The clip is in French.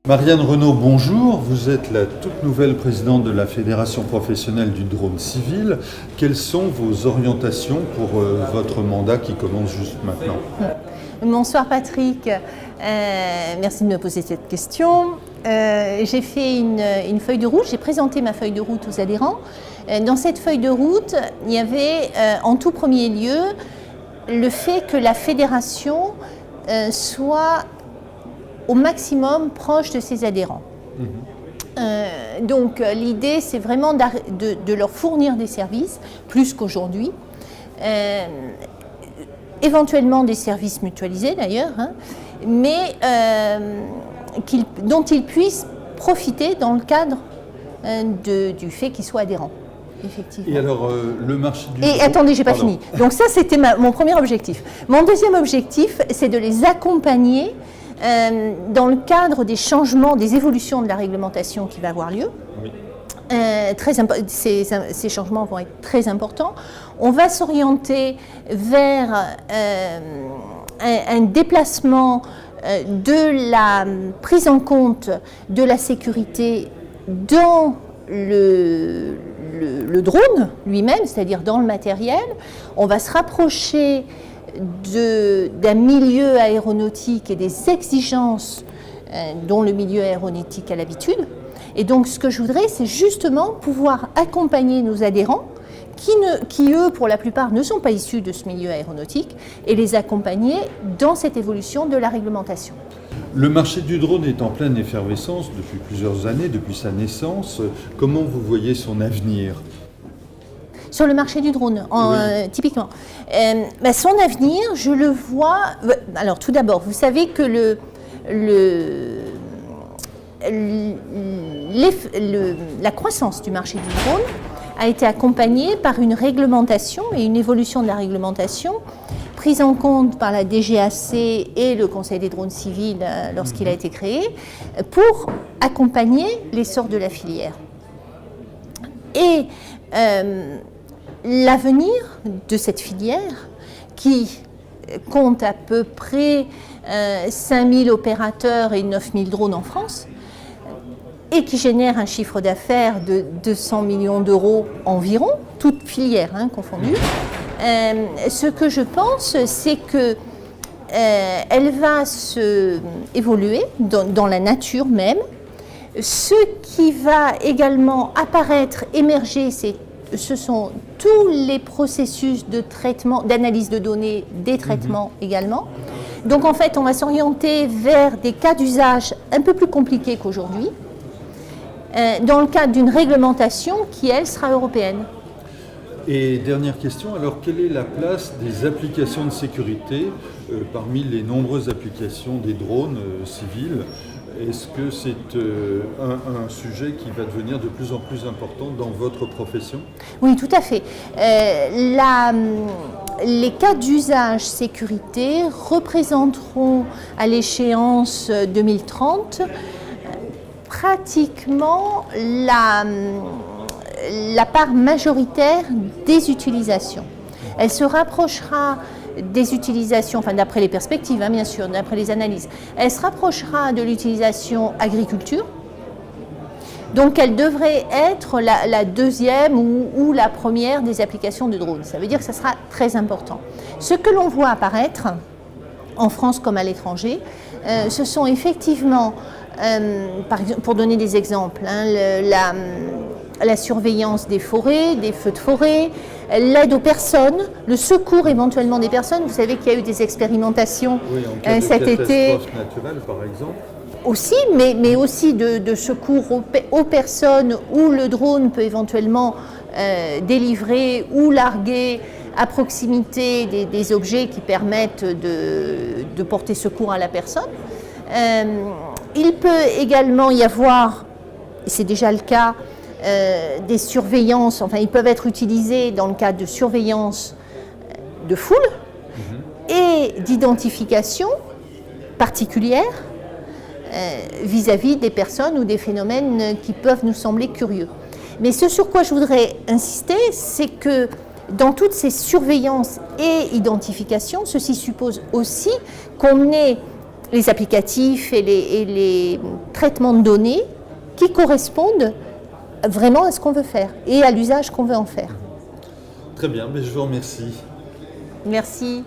Marianne Renaud, bonjour. Vous êtes la toute nouvelle présidente de la Fédération professionnelle du drone civil. Quelles sont vos orientations pour votre mandat qui commence juste maintenant? Bonsoir Patrick, merci de me poser cette question. J'ai fait une feuille de route, j'ai présenté ma feuille de route aux adhérents. Dans cette feuille de route, il y avait en tout premier lieu le fait que la fédération soit au maximum proche de ses adhérents. Donc l'idée, c'est vraiment de leur fournir des services, plus qu'aujourd'hui, éventuellement des services mutualisés d'ailleurs, hein, mais dont ils puissent profiter dans le cadre du fait qu'ils soient adhérents. Effectivement. Et alors, le marché du... Et attendez, j'ai pas fini. Donc ça, c'était mon premier objectif. Mon deuxième objectif, c'est de les accompagner dans le cadre des changements, des évolutions de la réglementation qui va avoir lieu. Oui. Ces changements vont être très importants. On va s'orienter vers un déplacement de la prise en compte de la sécurité dans le drone lui-même, c'est-à-dire dans le matériel. On va se rapprocher d'un milieu aéronautique et des exigences dont le milieu aéronautique a l'habitude. Et donc ce que je voudrais, c'est justement pouvoir accompagner nos adhérents qui eux, pour la plupart, ne sont pas issus de ce milieu aéronautique et les accompagner dans cette évolution de la réglementation. Le marché du drone est en pleine effervescence depuis plusieurs années, depuis sa naissance. Comment vous voyez son avenir ? Sur le marché du drone, typiquement. Son avenir, je le vois... Alors tout d'abord, vous savez que la croissance du marché du drone a été accompagnée par une réglementation et une évolution de la réglementation prise en compte par la DGAC et le Conseil des drones civils lorsqu'il a été créé pour accompagner l'essor de la filière. Et l'avenir de cette filière, qui compte à peu près 5000 opérateurs et 9000 drones en France, et qui génère un chiffre d'affaires de 200 millions d'euros environ, toute filière confondue, ce que je pense, c'est que elle va évoluer dans la nature même. Ce qui va également apparaître, émerger, ce sont tous les processus de traitement, d'analyse de données, des traitements également. Donc en fait, on va s'orienter vers des cas d'usage un peu plus compliqués qu'aujourd'hui, dans le cadre d'une réglementation qui, elle, sera européenne. Et dernière question, alors quelle est la place des applications de sécurité parmi les nombreuses applications des drones civils ? Est-ce que c'est un sujet qui va devenir de plus en plus important dans votre profession? Oui, tout à fait. Les cas d'usage sécurité représenteront à l'échéance 2030 pratiquement la part majoritaire des utilisations. Elle se rapprochera des utilisations, enfin d'après les perspectives, bien sûr, d'après les analyses, elle se rapprochera de l'utilisation agriculture. Donc elle devrait être la deuxième ou la première des applications de drones. Ça veut dire que ça sera très important. Ce que l'on voit apparaître, en France comme à l'étranger, ce sont effectivement, par exemple, pour donner des exemples, la surveillance des forêts, des feux de forêt, l'aide aux personnes, le secours éventuellement des personnes. Vous savez qu'il y a eu des expérimentations cet été. Catastrophe naturelle, par exemple. Aussi, mais aussi de secours aux personnes où le drone peut éventuellement délivrer ou larguer à proximité des objets qui permettent de porter secours à la personne. Il peut également y avoir, et c'est déjà le cas, des surveillances, enfin ils peuvent être utilisés dans le cadre de surveillance de foule et d'identification particulière vis-à-vis des personnes ou des phénomènes qui peuvent nous sembler curieux. Mais ce sur quoi je voudrais insister, c'est que dans toutes ces surveillances et identifications, ceci suppose aussi qu'on ait les applicatifs et les traitements de données qui correspondent vraiment à ce qu'on veut faire et à l'usage qu'on veut en faire. Très bien, mais je vous remercie. Merci.